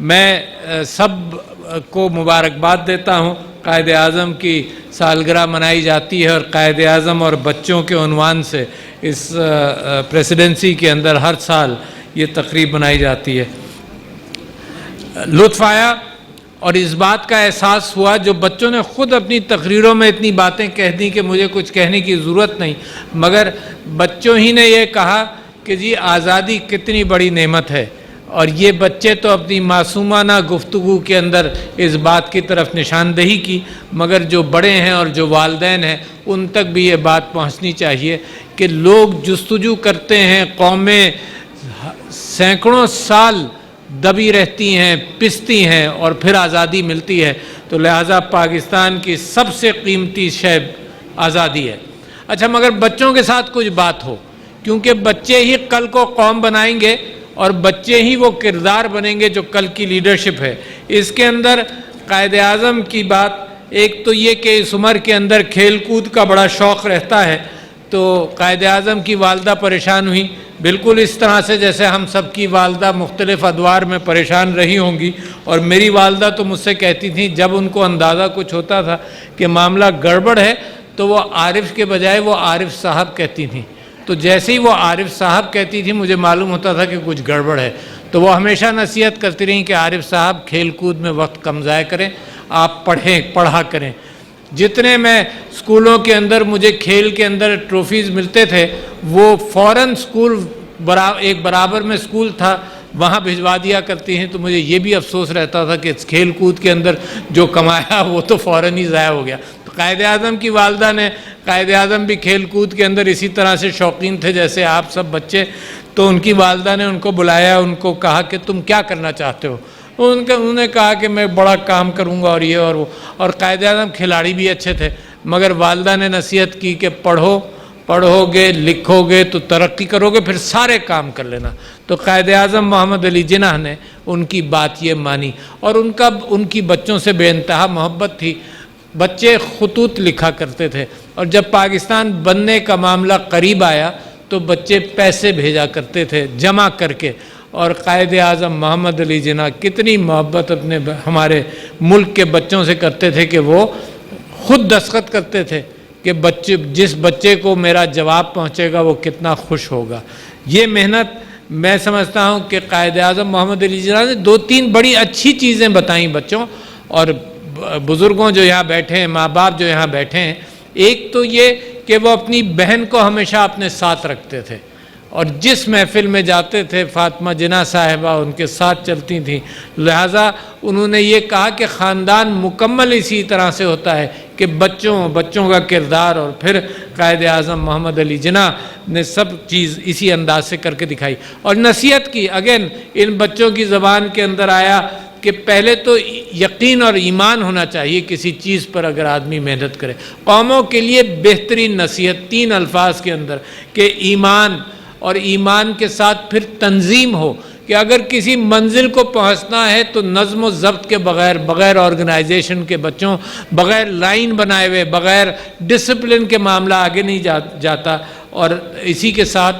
میں سب کو مبارکباد دیتا ہوں. قائد اعظم کی سالگرہ منائی جاتی ہے اور قائد اعظم اور بچوں کے عنوان سے اس پریسیڈنسی کے اندر ہر سال یہ تقریب منائی جاتی ہے. لطف آیا اور اس بات کا احساس ہوا، جو بچوں نے خود اپنی تقریروں میں اتنی باتیں کہہ دیں کہ مجھے کچھ کہنے کی ضرورت نہیں، مگر بچوں ہی نے یہ کہا کہ جی آزادی کتنی بڑی نعمت ہے. اور یہ بچے تو اپنی معصومانہ گفتگو کے اندر اس بات کی طرف نشاندہی کی، مگر جو بڑے ہیں اور جو والدین ہیں ان تک بھی یہ بات پہنچنی چاہیے کہ لوگ جستجو کرتے ہیں، قومیں سینکڑوں سال دبی رہتی ہیں، پستی ہیں اور پھر آزادی ملتی ہے. تو لہٰذا پاکستان کی سب سے قیمتی شے آزادی ہے. اچھا، مگر بچوں کے ساتھ کچھ بات ہو، کیونکہ بچے ہی کل کو قوم بنائیں گے اور بچے ہی وہ کردار بنیں گے جو کل کی لیڈرشپ ہے. اس کے اندر قائد اعظم کی بات ایک تو یہ کہ اس عمر کے اندر کھیل کود کا بڑا شوق رہتا ہے. تو قائد اعظم کی والدہ پریشان ہوئی، بالکل اس طرح سے جیسے ہم سب کی والدہ مختلف ادوار میں پریشان رہی ہوں گی. اور میری والدہ تو مجھ سے کہتی تھیں جب ان کو اندازہ کچھ ہوتا تھا کہ معاملہ گڑبڑ ہے تو وہ عارف کے بجائے وہ عارف صاحب کہتی تھیں. تو جیسے ہی وہ عارف صاحب کہتی تھی مجھے معلوم ہوتا تھا کہ کچھ گڑبڑ ہے. تو وہ ہمیشہ نصیحت کرتی رہیں کہ عارف صاحب کھیل کود میں وقت کم ضائع کریں، آپ پڑھا کریں. جتنے میں اسکولوں کے اندر مجھے کھیل کے اندر ٹرافیز ملتے تھے وہ فوراً اسکول ایک برابر میں اسکول تھا وہاں بھجوا دیا کرتی ہیں. تو مجھے یہ بھی افسوس رہتا تھا کہ کھیل کود کے اندر جو کمایا وہ تو فوراً ہی ضائع ہو گیا. تو قائد اعظم کی والدہ نے، قائد اعظم بھی کھیل کود کے اندر اسی طرح سے شوقین تھے جیسے آپ سب بچے. تو ان کی والدہ نے ان کو بلایا، ان کو کہا کہ تم کیا کرنا چاہتے ہو؟ انہوں نے کہا کہ میں بڑا کام کروں گا اور یہ اور وہ. اور قائد اعظم کھلاڑی بھی اچھے تھے، مگر والدہ نے نصیحت کی کہ پڑھو گے لکھو گے تو ترقی کرو گے، پھر سارے کام کر لینا. تو قائد اعظم محمد علی جناح نے ان کی بات یہ مانی اور ان کی بچوں سے بے انتہا محبت تھی. بچے خطوط لکھا کرتے تھے اور جب پاکستان بننے کا معاملہ قریب آیا تو بچے پیسے بھیجا کرتے تھے جمع کر کے. اور قائد اعظم محمد علی جناح کتنی محبت اپنے ہمارے ملک کے بچوں سے کرتے تھے کہ وہ خود دستخط کرتے تھے کہ جس بچے کو میرا جواب پہنچے گا وہ کتنا خوش ہوگا. یہ محنت میں سمجھتا ہوں کہ قائد اعظم محمد علی جناح نے 2-3 بڑی اچھی چیزیں بتائیں بچوں اور بزرگوں جو یہاں بیٹھے ہیں، ماں باپ جو یہاں بیٹھے ہیں. ایک تو یہ کہ وہ اپنی بہن کو ہمیشہ اپنے ساتھ رکھتے تھے اور جس محفل میں جاتے تھے فاطمہ جناح صاحبہ ان کے ساتھ چلتی تھیں. لہٰذا انہوں نے یہ کہا کہ خاندان مکمل اسی طرح سے ہوتا ہے کہ بچوں کا کردار. اور پھر قائد اعظم محمد علی جناح نے سب چیز اسی انداز سے کر کے دکھائی اور نصیحت کی. اگین ان بچوں کی زبان کے اندر آیا کہ پہلے تو یقین اور ایمان ہونا چاہیے کسی چیز پر اگر آدمی محنت کرے. قوموں کے لیے بہترین نصیحت 3 الفاظ کے اندر کہ ایمان، اور ایمان کے ساتھ پھر تنظیم ہو کہ اگر کسی منزل کو پہنچنا ہے تو نظم و ضبط کے بغیر آرگنائزیشن کے بچوں، بغیر لائن بنائے ہوئے، بغیر ڈسپلن کے معاملہ آگے نہیں جاتا. اور اسی کے ساتھ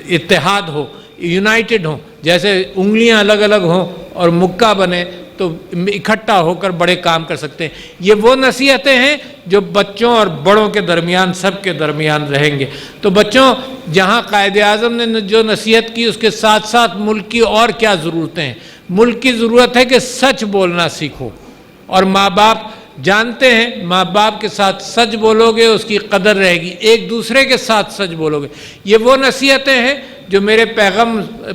اتحاد ہو، یونائٹڈ ہوں، جیسے انگلیاں الگ الگ ہوں اور مکہ بنے تو اکٹھا ہو کر بڑے کام کر سکتے ہیں. یہ وہ نصیحتیں ہیں جو بچوں اور بڑوں کے درمیان سب کے درمیان رہیں گے. تو بچوں، جہاں قائد اعظم نے جو نصیحت کی اس کے ساتھ ساتھ ملک کی اور کیا ضرورتیں ہیں. ملک کی ضرورت ہے کہ سچ بولنا سیکھو اور ماں باپ جانتے ہیں ماں باپ کے ساتھ سچ بولو گے اس کی قدر رہے گی، ایک دوسرے کے ساتھ سچ بولو گے. یہ وہ نصیحتیں ہیں جو میرے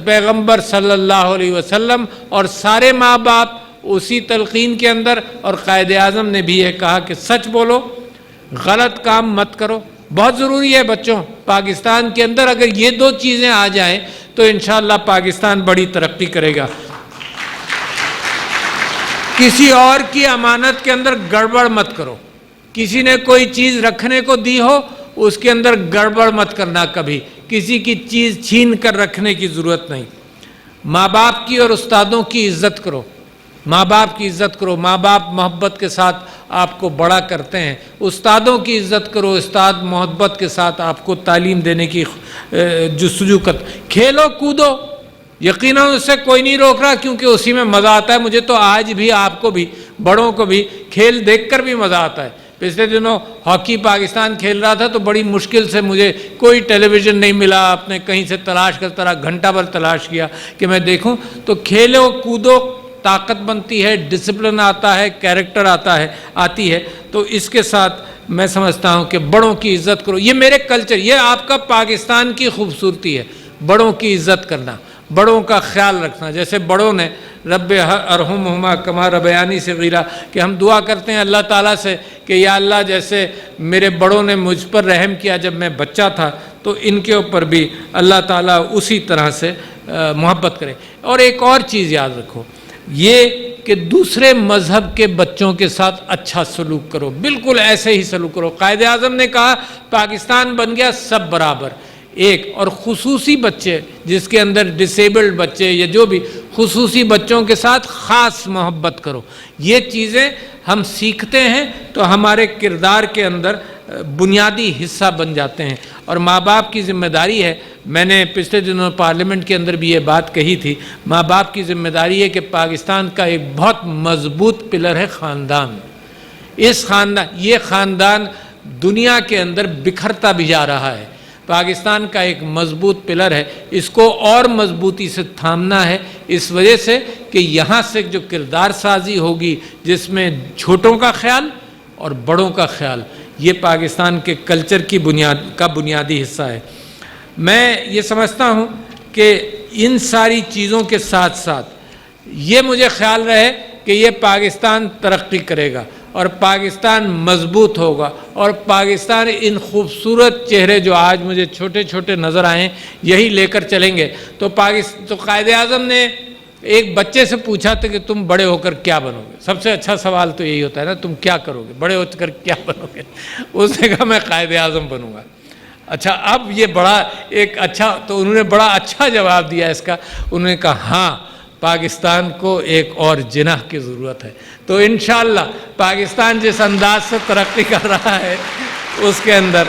پیغمبر صلی اللہ علیہ وسلم اور سارے ماں باپ اسی تلقین کے اندر. اور قائد اعظم نے بھی یہ کہا کہ سچ بولو، غلط کام مت کرو. بہت ضروری ہے بچوں، پاکستان کے اندر اگر یہ 2 چیزیں آ جائیں تو انشاءاللہ پاکستان بڑی ترقی کرے گا. کسی اور کی امانت کے اندر گڑبڑ مت کرو. کسی نے کوئی چیز رکھنے کو دی ہو اس کے اندر گڑبڑ مت کرنا. کبھی کسی کی چیز چھین کر رکھنے کی ضرورت نہیں. ماں باپ کی اور استادوں کی عزت کرو، ماں باپ کی عزت کرو. ماں باپ محبت کے ساتھ آپ کو بڑا کرتے ہیں. استادوں کی عزت کرو، استاد محبت کے ساتھ آپ کو تعلیم دینے کی جستجو کرتے. کھیلو کودو، یقیناً اس سے کوئی نہیں روک رہا، کیونکہ اسی میں مزہ آتا ہے. مجھے تو آج بھی، آپ کو بھی، بڑوں کو بھی کھیل دیکھ کر بھی مزہ آتا ہے. پچھلے دنوں ہاکی پاکستان کھیل رہا تھا تو بڑی مشکل سے مجھے کوئی ٹیلی ویژن نہیں ملا، آپ نے کہیں سے تلاش کرتا رہا، گھنٹہ بھر تلاش کیا کہ میں دیکھوں. تو کھیلو کودو، طاقت بنتی ہے، ڈسپلن آتا ہے، کیریکٹر آتی ہے. تو اس کے ساتھ میں سمجھتا ہوں کہ بڑوں کی عزت کرو. یہ میرے کلچر، یہ آپ کا پاکستان کی خوبصورتی ہے، بڑوں کی عزت کرنا، بڑوں کا خیال رکھنا. جیسے بڑوں نے رب ارحمہما کما ربیانی صغیرا، کہ ہم دعا کرتے ہیں اللہ تعالیٰ سے کہ یا اللہ جیسے میرے بڑوں نے مجھ پر رحم کیا جب میں بچہ تھا، تو ان کے اوپر بھی اللہ تعالیٰ اسی طرح سے محبت کرے. اور ایک اور چیز یاد رکھو، یہ کہ دوسرے مذہب کے بچوں کے ساتھ اچھا سلوک کرو، بالکل ایسے ہی سلوک کرو. قائد اعظم نے کہا پاکستان بن گیا سب برابر ایک، اور خصوصی بچے جس کے اندر ڈسیبلڈ بچے یا جو بھی خصوصی بچوں کے ساتھ خاص محبت کرو. یہ چیزیں ہم سیکھتے ہیں تو ہمارے کردار کے اندر بنیادی حصہ بن جاتے ہیں. اور ماں باپ کی ذمہ داری ہے، میں نے پچھلے دنوں پارلیمنٹ کے اندر بھی یہ بات کہی تھی، ماں باپ کی ذمہ داری ہے کہ پاکستان کا ایک بہت مضبوط پلر ہے خاندان. یہ خاندان دنیا کے اندر بکھرتا بھی جا رہا ہے. پاکستان کا ایک مضبوط پلر ہے، اس کو اور مضبوطی سے تھامنا ہے، اس وجہ سے کہ یہاں سے جو کردار سازی ہوگی جس میں چھوٹوں کا خیال اور بڑوں کا خیال، یہ پاکستان کے کلچر کی بنیادی حصہ ہے. میں یہ سمجھتا ہوں کہ ان ساری چیزوں کے ساتھ ساتھ یہ مجھے خیال رہے کہ یہ پاکستان ترقی کرے گا اور پاکستان مضبوط ہوگا، اور پاکستان ان خوبصورت چہرے جو آج مجھے چھوٹے چھوٹے نظر آئے یہی لے کر چلیں گے. تو قائد اعظم نے ایک بچے سے پوچھا تھا کہ تم بڑے ہو کر کیا بنو گے. سب سے اچھا سوال تو یہی ہوتا ہے نا، تم کیا کرو گے، بڑے ہو کر کیا بنو گے. اس نے کہا میں قائد اعظم بنوں گا. اچھا، اب یہ بڑا ایک اچھا، تو انہوں نے بڑا اچھا جواب دیا اس کا. انہوں نے کہا ہاں، پاکستان کو ایک اور جناح کی ضرورت ہے. تو انشاءاللہ پاکستان جس انداز سے ترقی کر رہا ہے اس کے اندر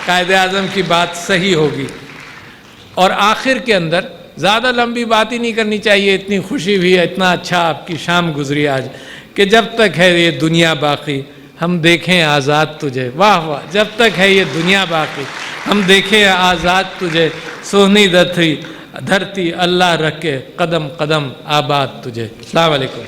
قائد اعظم کی بات صحیح ہوگی. اور آخر کے اندر زیادہ لمبی بات ہی نہیں کرنی چاہیے، اتنی خوشی بھی ہے، اتنا اچھا آپ کی شام گزری آج، کہ جب تک ہے یہ دنیا باقی ہم دیکھیں آزاد تجھے. واہ واہ، جب تک ہے یہ دنیا باقی ہم دیکھیں آزاد تجھے، سونی دھرتی اللہ رکھے قدم قدم آباد تجھے. السلام علیکم.